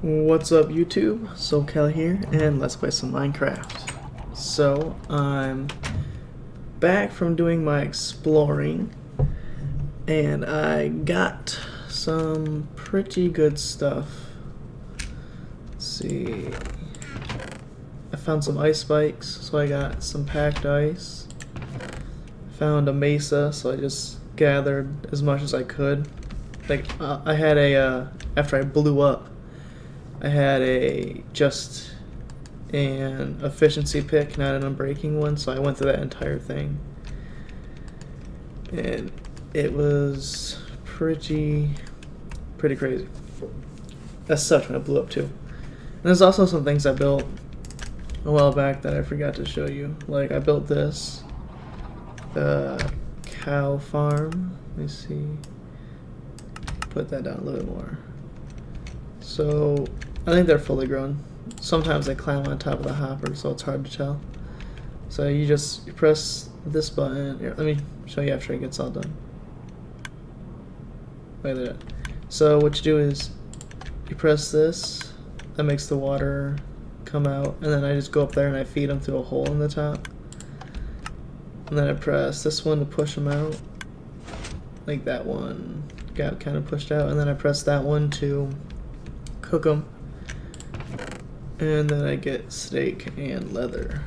What's up YouTube? Sou1Ca1s here, and let's play some Minecraft. So, I'm back from doing my exploring, and I got some pretty good stuff. Let's see. I found some ice spikes, so I got some packed ice. Found a mesa, so I just gathered as much as I could. Like, I had after I blew up, I had just an efficiency pick, not an unbreaking one, so I went through that entire thing. And it was pretty crazy. That sucked when it blew up too. And there's also some things I built a while back that I forgot to show you. Like, I built this cow farm. Let me see. Put that down a little bit more. So I think they're fully grown. Sometimes they climb on top of the hopper, so it's hard to tell. So you press this button. Here, let me show you after it gets all done. Look at that. So what you do is you press this. That makes the water come out, and then I just go up there and I feed them through a hole in the top. And then I press this one to push them out. Like that one got kind of pushed out, and then I press that one to cook them, and then I get steak and leather.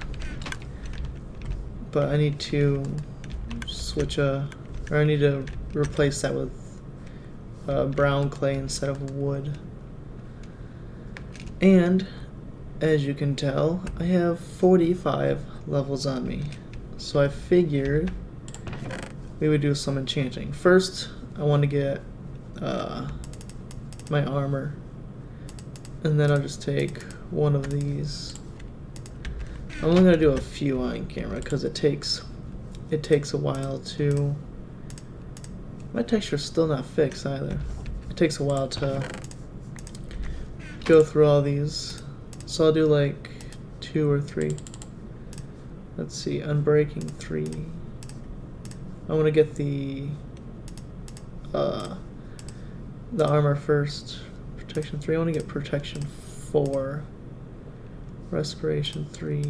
But I need to I need to replace that with brown clay instead of wood. And as you can tell, I have 45 levels on me, so I figured we would do some enchanting. First, I want to get my armor, and then I'll just take one of these. I'm only gonna do a few on camera because it takes a while to. My texture's still not fixed either. It takes a while to go through all these, so I'll do like 2 or 3. Let's see, unbreaking 3. I want to get the armor first. Protection 3. I want to get protection 4. Respiration 3.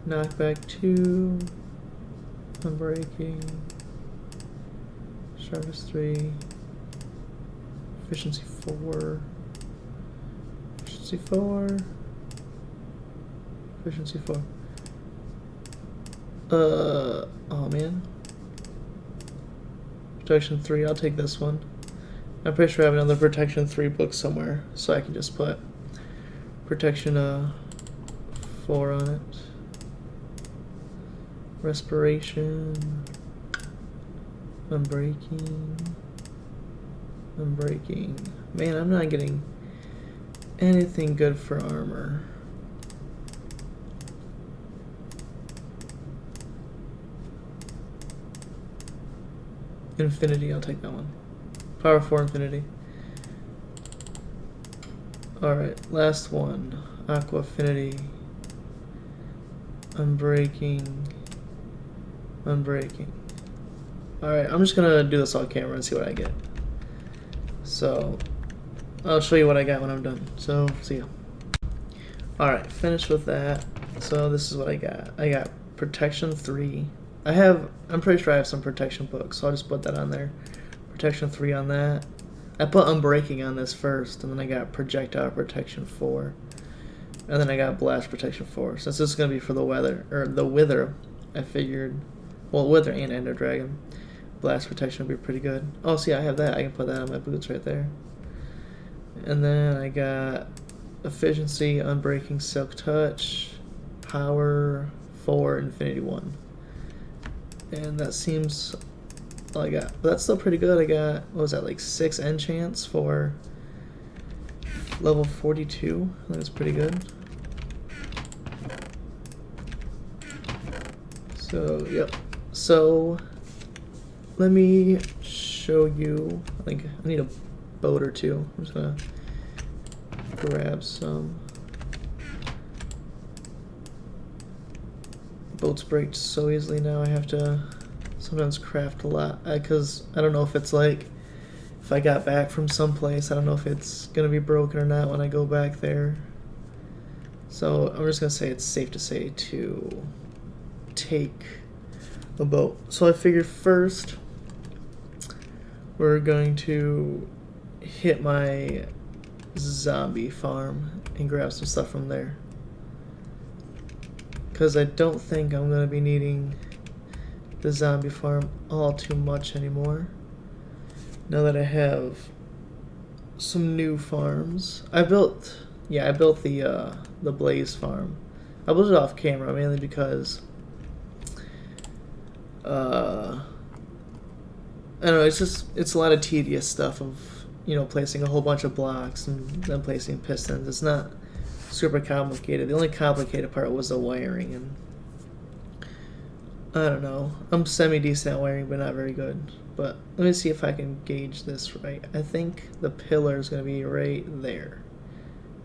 Knockback 2. Unbreaking. Sharpness 3. Efficiency 4. Efficiency 4. Efficiency 4. Oh man. Protection 3, I'll take this one. I'm pretty sure I have another Protection 3 book somewhere, so I can just put Protection 4 on it. Respiration. Unbreaking. Unbreaking. Man, I'm not getting anything good for armor. Infinity, I'll take that one. Power 4 Infinity. Alright, last one. Aqua Affinity. Unbreaking. Unbreaking. Alright, I'm just gonna do this on camera and see what I get. So, I'll show you what I got when I'm done. So, see ya. Alright, finished with that. So, this is what I got. I got Protection 3. I'm pretty sure I have some protection books, so I'll just put that on there. Protection 3 on that. I put unbreaking on this first, and then I got projectile protection 4. And then I got blast protection 4. Since this is going to be for the wither, I figured, well, wither and ender dragon, blast protection would be pretty good. Oh, see, I have that. I can put that on my boots right there. And then I got efficiency, unbreaking, silk touch, power 4, infinity 1. And that seems all I got. But that's still pretty good. I got, what was that, like 6 enchants for level 42. I think that's pretty good. So, yep. So, let me show you. I think I need a boat or two. I'm just going to grab some. Boats break so easily now. I have to sometimes craft a lot because I don't know if it's like if I got back from someplace. I don't know if it's gonna be broken or not when I go back there. So I'm just gonna say it's safe to say to take a boat. So I figured first we're going to hit my zombie farm and grab some stuff from there, because I don't think I'm going to be needing the zombie farm all too much anymore now that I have some new farms. I built the Blaze farm. I built it off camera mainly because I don't know, it's a lot of tedious stuff of, you know, placing a whole bunch of blocks and then placing pistons. It's not super complicated. The only complicated part was the wiring, and I don't know. I'm semi-decent at wiring, but not very good. But let me see if I can gauge this right. I think the pillar is going to be right there.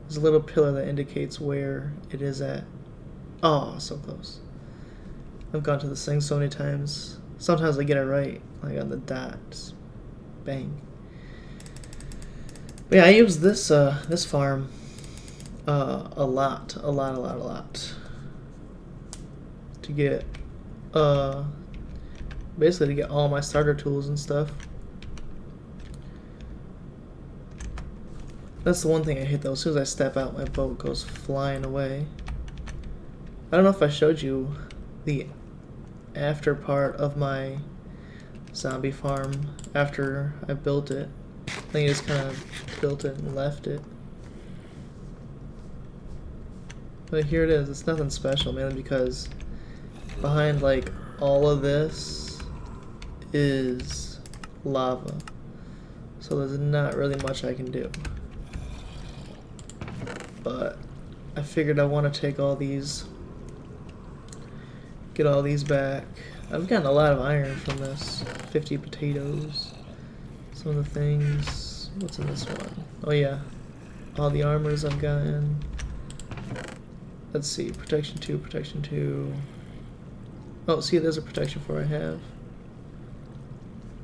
There's a little pillar that indicates where it is at. Oh, so close. I've gone to this thing so many times. Sometimes I get it right, like on the dot. Just bang. But yeah, I use this this farm a lot to get basically to get all my starter tools and stuff. That's the one thing I hate though. As soon as I step out, my boat goes flying away. I don't know if I showed you the after part of my zombie farm after I built it. I think I just kind of built it and left it. But here it is. It's nothing special, man, because behind like all of this is lava. So there's not really much I can do. But I figured I want to take all these, get all these back. I've gotten a lot of iron from this. 50 potatoes. Some of the things. What's in this one? Oh yeah. All the armors I've gotten. Let's see. Protection 2, protection 2. Oh, see, there's a protection 4 I have.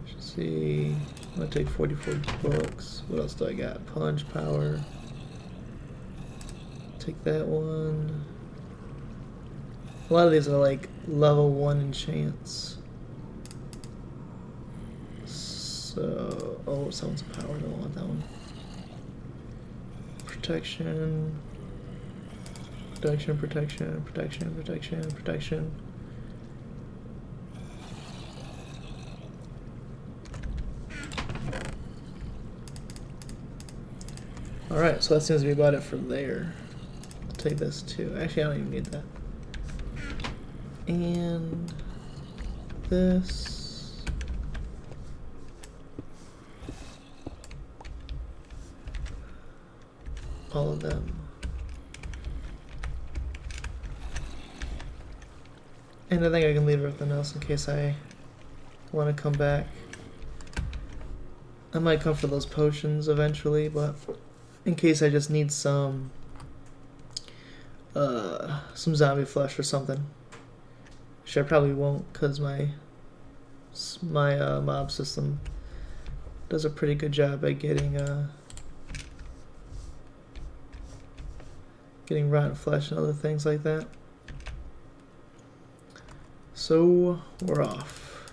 Let's see. I'm gonna take 44 books. What else do I got? Punch, power. Take that one. A lot of these are like level 1 enchants. So, oh, Sou1Ca1s power. Don't want that one. Protection. Protection, protection, protection, protection, protection. Alright, so that seems to be about it for there. I'll take this too. Actually, I don't even need that. And this. All of them. And I think I can leave everything else in case I want to come back. I might come for those potions eventually, but in case I just need some zombie flesh or something. Which I probably won't, because my mob system does a pretty good job at getting rotten flesh and other things like that. So we're off.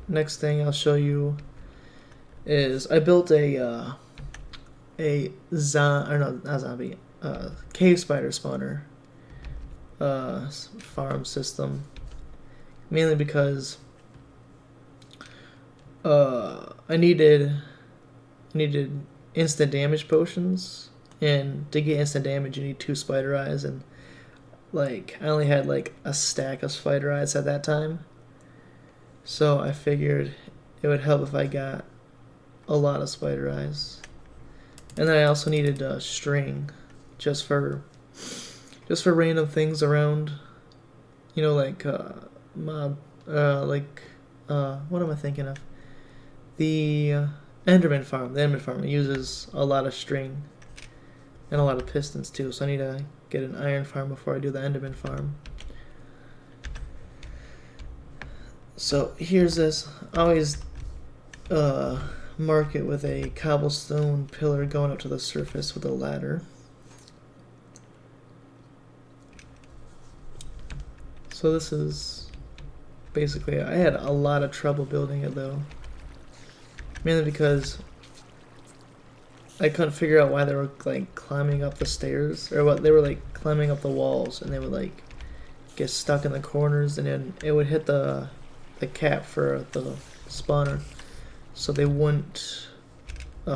Next thing I'll show you is I built a cave spider spawner farm system, mainly because I needed instant damage potions, and to get instant damage you need 2 spider eyes, and like I only had like a stack of spider eyes at that time, so I figured it would help if I got a lot of spider eyes. And then I also needed string just for random things around, you know, like mob, what am I thinking of? The Enderman farm. The Enderman farm, it uses a lot of string and a lot of pistons too, so I need to get an iron farm before I do the Enderman farm. So here's this. I always mark it with a cobblestone pillar going up to the surface with a ladder. So this is basically, I had a lot of trouble building it though. Mainly because I couldn't figure out why they were like climbing up the stairs, or what they were like climbing up the walls, and they would like get stuck in the corners, and then it would hit the cap for the spawner, so they wouldn't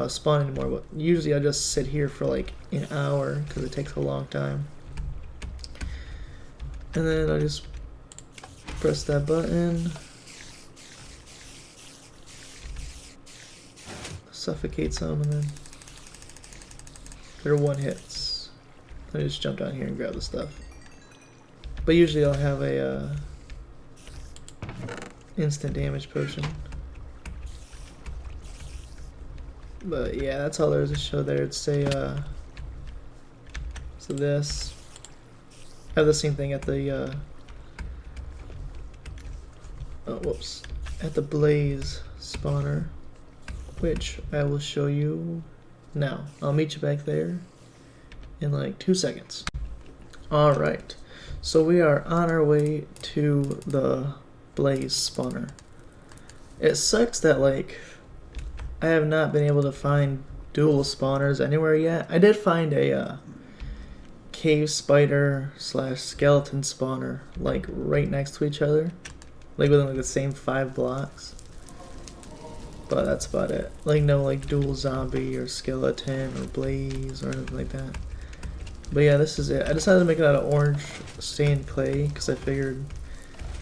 spawn anymore. But usually I just sit here for like an hour because it takes a long time, and then I just press that button, suffocate some, and then they're one hits. I just jump down here and grab the stuff. But usually I'll have a instant damage potion. But yeah, that's all there is to show there. It's a so this, I have the same thing at the at the blaze spawner, which I will show you now. I'll meet you back there in like 2 seconds. Alright, so we are on our way to the blaze spawner. It sucks that like I have not been able to find dual spawners anywhere yet. I did find a cave spider / skeleton spawner like right next to each other, like within like the same 5 blocks. But that's about it. Like no like dual zombie or skeleton or blaze or anything like that. But yeah, this is it. I decided to make it out of orange stained clay because I figured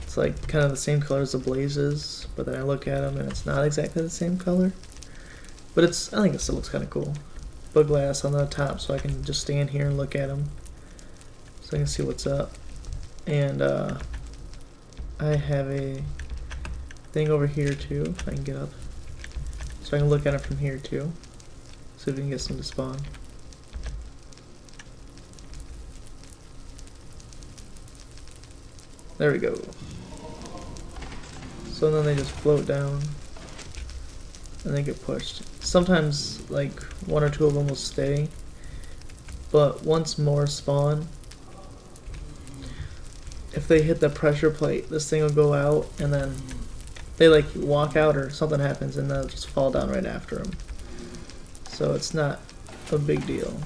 it's like kind of the same color as the blazes. But then I look at them and it's not exactly the same color. But it's, I think it still looks kind of cool. Bug glass on the top so I can just stand here and look at them, so I can see what's up. And I have a thing over here too, if I can get up. So I can look at it from here too. See if we can get some to spawn. There we go. So then they just float down and they get pushed. Sometimes like 1 or 2 of them will stay, but once more spawn, if they hit the pressure plate, this thing will go out, and then they like walk out or something happens and they'll just fall down right after them. So it's not a big deal.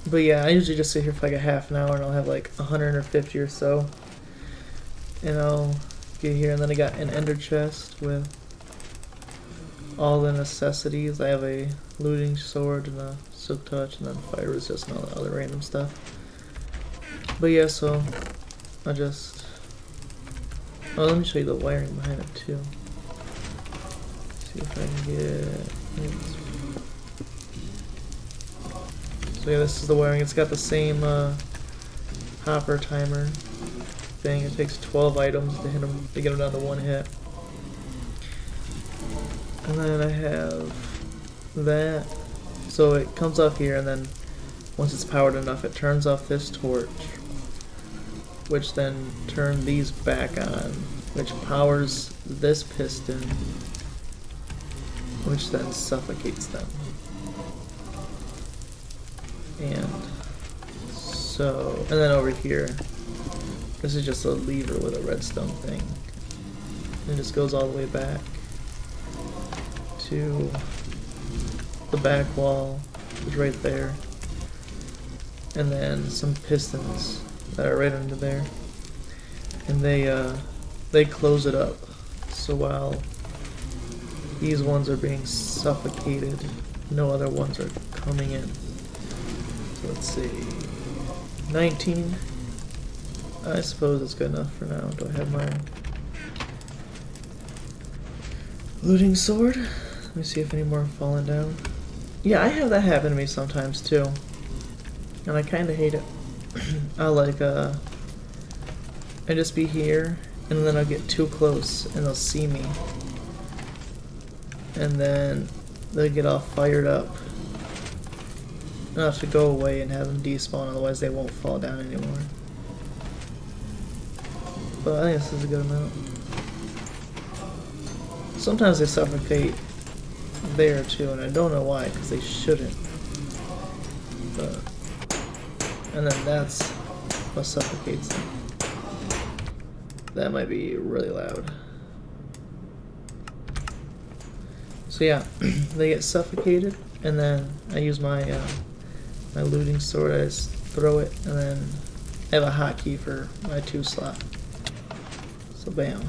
But yeah, I usually just sit here for like a half an hour and I'll have like 150 or so. And I'll get here, and then I got an ender chest with all the necessities. I have a looting sword and a silk touch and then fire resist and all the other random stuff. But yeah, so I just, oh, let me show you the wiring behind it too. See if I can get, so yeah, this is the wiring. It's got the same hopper timer thing. It takes 12 items to hit them, to get them down to 1 hit. And then I have that. So it comes off here, and then once it's powered enough, it turns off this torch, which then turns these back on, which powers this piston, which then suffocates them. And so, and then over here, this is just a lever with a redstone thing. And it just goes all the way back to the back wall, which is right there. And then some pistons that are right under there. And they close it up. So while these ones are being suffocated, no other ones are coming in. So let's see, 19. I suppose it's good enough for now. Do I have my looting sword? Let me see if any more have fallen down. Yeah, I have that happen to me sometimes too, and I kind of hate it. I'll like I just be here, and then I'll get too close, and they'll see me, and then they'll get all fired up. I'll have to go away and have them despawn, otherwise they won't fall down anymore. But I think this is a good amount. Sometimes they suffocate there too, and I don't know why, because they shouldn't. But, and then that's what suffocates them. That might be really loud. So yeah, they get suffocated, and then I use my my looting sword. I just throw it, and then I have a hotkey for my 2 slot. So bam.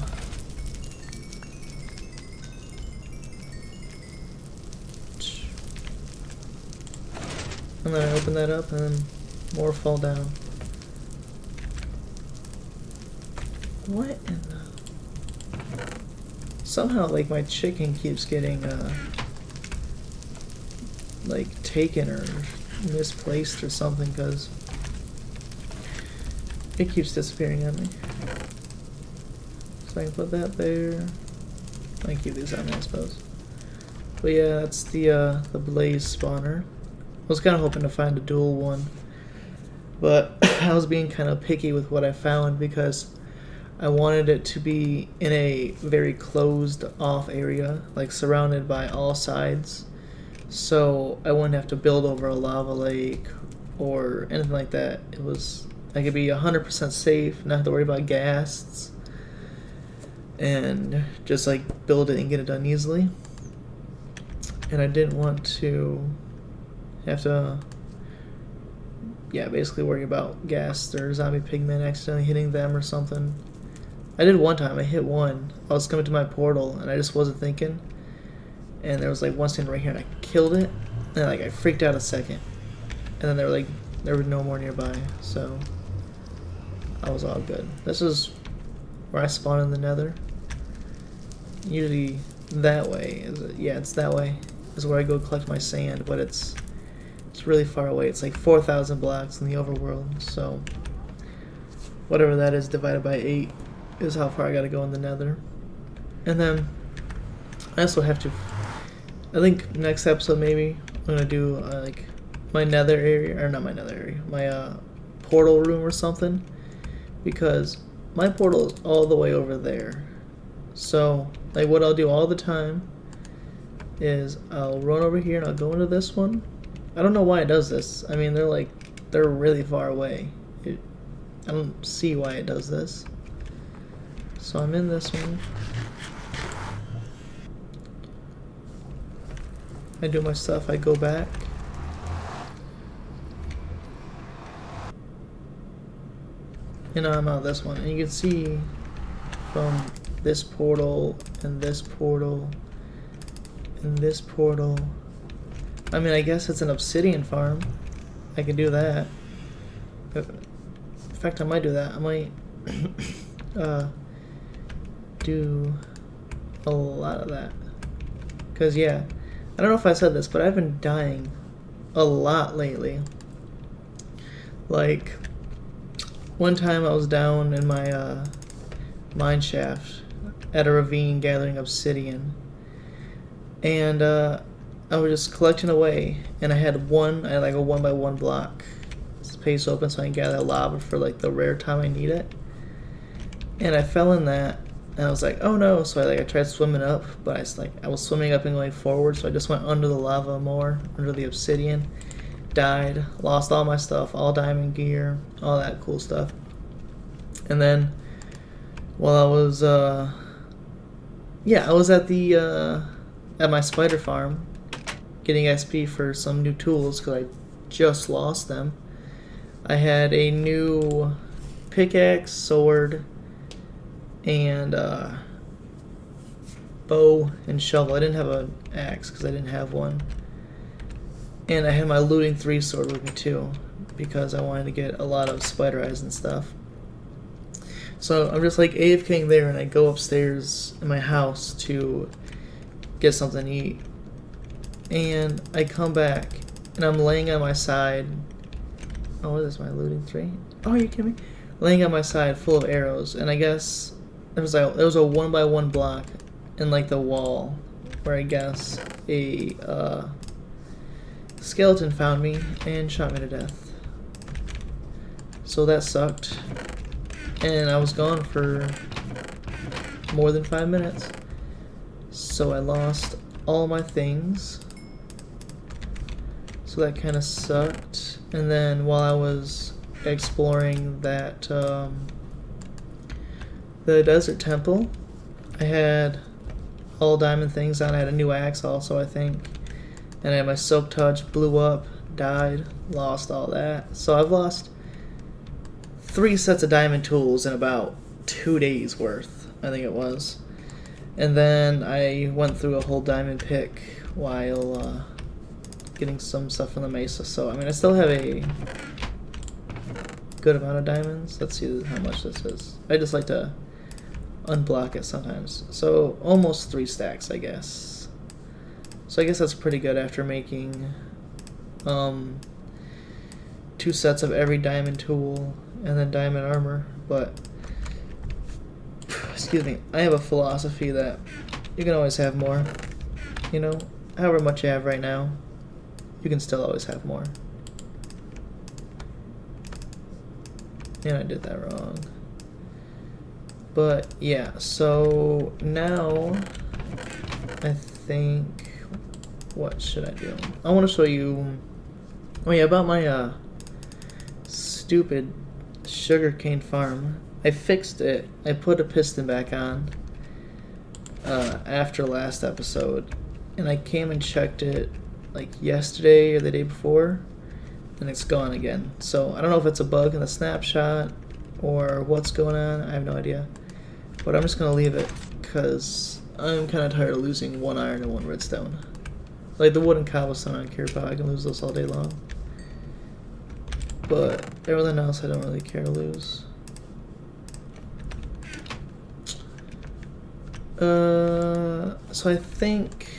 And then I open that up, and then more fall down. What in the... Somehow, like, my chicken keeps getting, like, taken or misplaced or something, because it keeps disappearing on me. So I can put that there. I can keep these on there, I suppose. But yeah, that's the blaze spawner. I was kind of hoping to find a dual one, but I was being kind of picky with what I found because I wanted it to be in a very closed off area, like surrounded by all sides, so I wouldn't have to build over a lava lake or anything like that. I could be 100% safe, not have to worry about ghasts, and just like build it and get it done easily. And I didn't want to have to, yeah, basically worry about ghasts or zombie pigmen accidentally hitting them or something. I did one time, I hit one. I was coming to my portal and I just wasn't thinking. And there was like one standing right here and I killed it. And like I freaked out a second. And then there were no more nearby, so I was all good. This is where I spawn in the nether. Usually that way, it's that way is where I go collect my sand, but it's really far away. It's like 4,000 blocks in the overworld, so whatever that is divided by 8 is how far I gotta go in the nether. And then I also have to, I think next episode maybe I'm gonna do like my nether area, or not my nether area, my portal room or something, because my portal is all the way over there. So like what I'll do all the time is I'll run over here and I'll go into this one. I don't know why it does this. I mean, they're really far away. I don't see why it does this. So I'm in this one. I do my stuff, I go back. And now I'm out of this one. And you can see from this portal and this portal and this portal. I mean, I guess it's an obsidian farm. I can do that. In fact, I might do that. I might do a lot of that. Because, yeah, I don't know if I said this, but I've been dying a lot lately. Like, one time I was down in my mine shaft at a ravine gathering obsidian. And I was just collecting away, and I had like a 1x1 block space open so I can gather lava for like the rare time I need it. And I fell in that, and I was like, oh no! So I tried swimming up, but I was swimming up and going forward, so I just went under the lava more, under the obsidian, died, lost all my stuff, all diamond gear, all that cool stuff. And then while I was I was at the at my spider farm, getting XP for some new tools because I just lost them. I had a new pickaxe, sword, and bow and shovel. I didn't have an axe because I didn't have one. And I had my looting 3 sword with me too because I wanted to get a lot of spider eyes and stuff. So I'm just like AFKing there, and I go upstairs in my house to get something to eat. And I come back, and I'm laying on my side. Oh, what is this, my looting 3? Oh, are you kidding me? Laying on my side full of arrows, and I guess there was a 1x1 block in like the wall where I guess a skeleton found me and shot me to death. So that sucked. And I was gone for more than 5 minutes. So I lost all my things. So that kind of sucked. And then while I was exploring that, the desert temple, I had all diamond things on. I had a new axe also, I think. And I had my silk touch, blew up, died, lost all that. So I've lost 3 sets of diamond tools in about 2 days worth, I think it was. And then I went through a whole diamond pick while getting some stuff from the mesa. So I mean, I still have a good amount of diamonds. Let's see how much this is. I just like to unblock it sometimes. So almost 3 stacks, I guess. So I guess that's pretty good after making 2 sets of every diamond tool and then diamond armor. But excuse me, I have a philosophy that you can always have more. You know, however much you have right now, you can still always have more. And I did that wrong. But yeah, so now I think, what should I do? I want to show you, oh yeah, about my stupid sugarcane farm. I fixed it. I put a piston back on after last episode, and I came and checked it like yesterday or the day before, and it's gone again. So I don't know if it's a bug in the snapshot or what's going on. I have no idea. But I'm just going to leave it because I'm kind of tired of losing 1 iron and 1 redstone. Like the wood and cobblestone I don't care about. I can lose those all day long. But everything else I don't really care to lose. So I think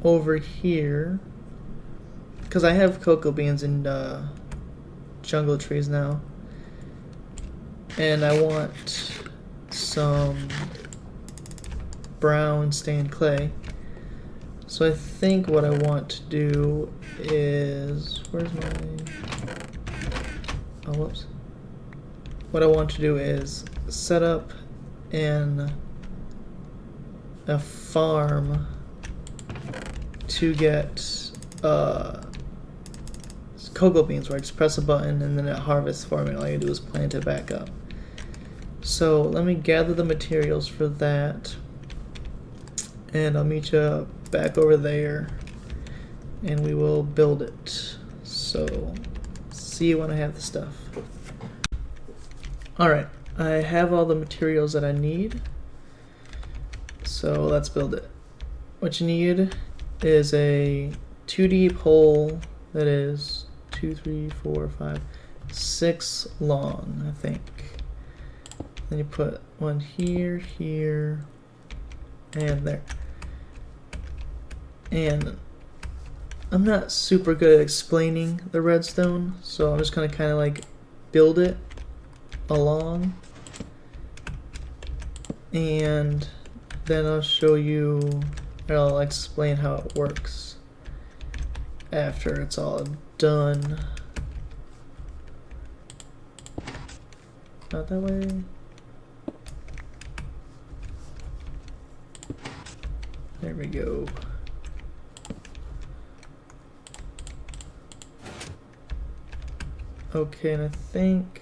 over here, because I have cocoa beans and jungle trees now, and I want some brown stained clay. So I think what I want to do is, where's my, oh whoops. What I want to do is set up a farm to get cocoa beans, where I just press a button and then it harvests for me, and all you do is plant it back up. So let me gather the materials for that, and I'll meet you back over there and we will build it. So see you when I have the stuff. Alright, I have all the materials that I need, so let's build it. What you need is a 2 deep hole that is 2, 3, 4, 5, 6 long, I think. Then you put one here, here, and there. And I'm not super good at explaining the redstone, so I'm just gonna kind of like build it along, and then I'll show you, or I'll explain how it works after it's all done. Not that way. There we go. Okay, and I think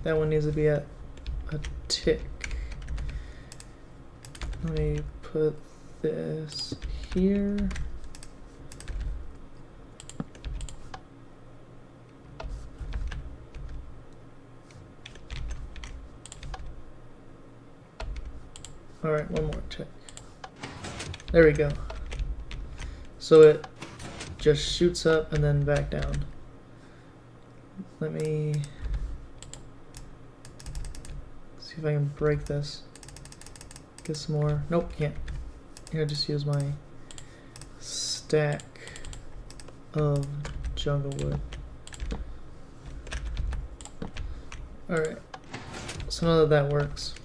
that one needs to be at a tick. Let me put this here. Alright, one more tick. There we go. So it just shoots up and then back down. Let me see if I can break this. Get some more. Nope, can't. Here, just use my stack of jungle wood. Alright, so now that works,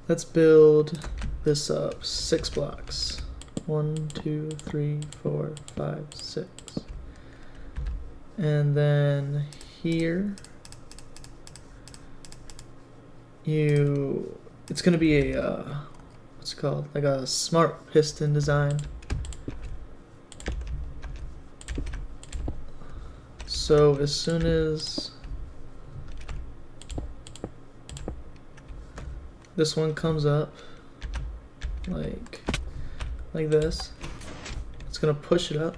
let's build this up. 6 blocks. 1, 2, 3, 4, 5, 6. And then here, it's gonna be a what's it called, like a smart piston design. So as soon as this one comes up, like this, it's gonna push it up,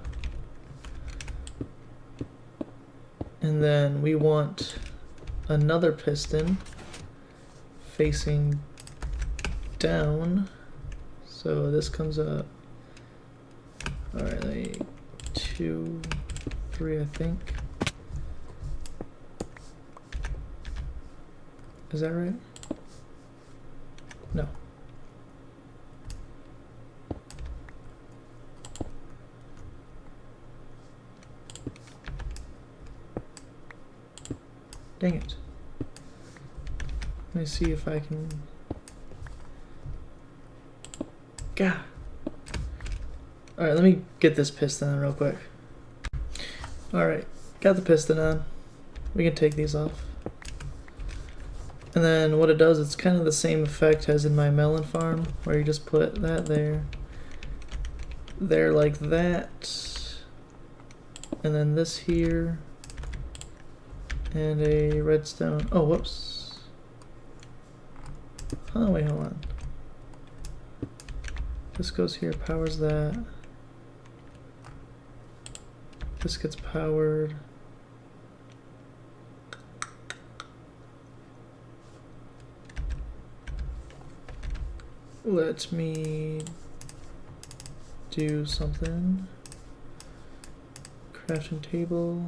and then we want another piston facing down, so this comes up. All right, like 2, 3, I think. Is that right? No. Dang it. Let me see if I can. God. Alright, let me get this piston on real quick. Alright, got the piston on. We can take these off. And then what it does, it's kind of the same effect as in my melon farm, where you just put that there like that, and then this here, and a redstone. Oh, whoops. Oh, wait, hold on. This goes here, powers that. This gets powered. Let me do something. Crafting table.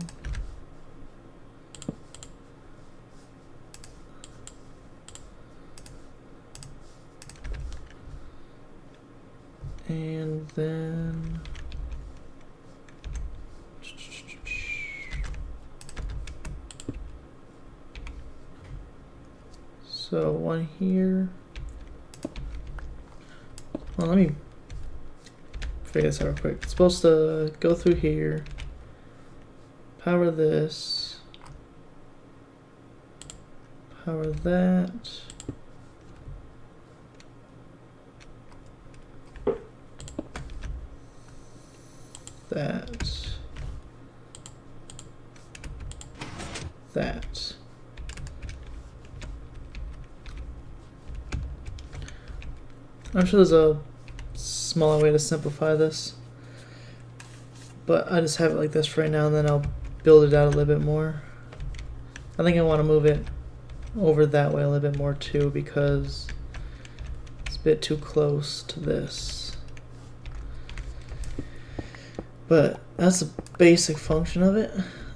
And then so one here. Well, let me figure this out real quick. It's supposed to go through here, power this, power that, that. I'm sure there's a smaller way to simplify this, but I just have it like this for right now, and then I'll build it out a little bit more. I think I want to move it over that way a little bit more too, because it's a bit too close to this. But that's the basic function of it.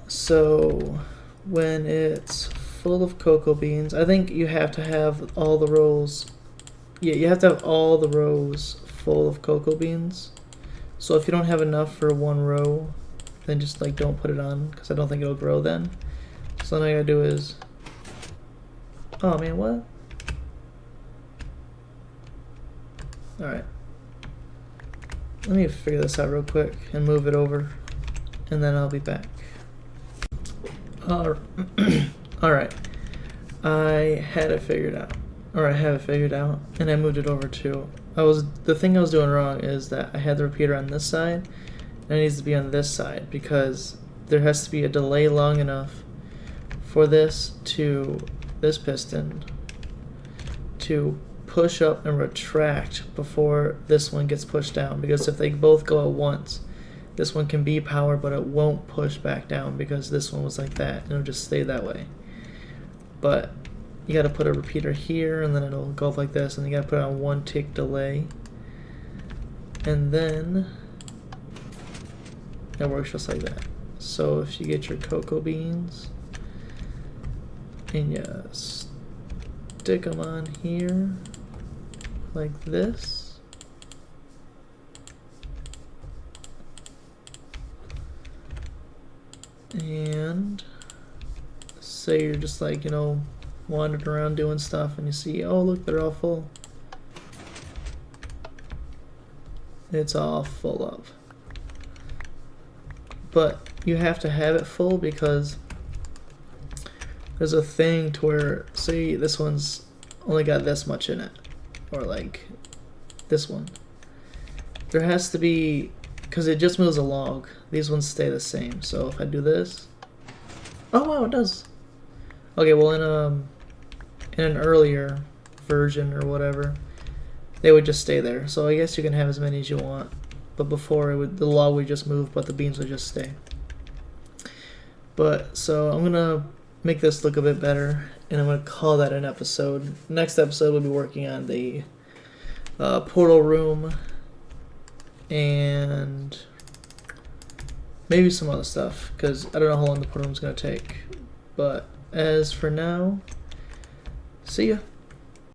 So when it's full of cocoa beans, I think you have to have all the rows. Yeah, you have to have all the rows full of cocoa beans. So if you don't have enough for one row, then just like don't put it on, because I don't think it'll grow then. So then all I gotta do is, oh man, what? Alright. Let me figure this out real quick and move it over, and then I'll be back. Alright. I had it figured out. Or I have it figured out, and I moved it over to. The thing I was doing wrong is that I had the repeater on this side, and it needs to be on this side, because there has to be a delay long enough for this piston to push up and retract before this one gets pushed down, because if they both go at once, this one can be powered, but it won't push back down because this one was like that, and it'll just stay that way. But you gotta put a repeater here, and then it'll go like this, and you gotta put it on 1 tick delay, and then it works just like that. So if you get your cocoa beans and you stick them on here like this, and say you're just like, you know, wandering around doing stuff, and you see, oh look, they're all full. It's all full of. But you have to have it full, because there's a thing to where, say this one's only got this much in it, or like this one. There has to be, because it just moves a log. These ones stay the same. So if I do this, oh wow, it does. Okay, well in an earlier version or whatever, they would just stay there. So I guess you can have as many as you want. But before the log would just move, but the beams would just stay. But so I'm gonna make this look a bit better, and I'm gonna call that an episode. Next episode we'll be working on the portal room and maybe some other stuff, because I don't know how long the portal room's gonna take. But as for now, see ya.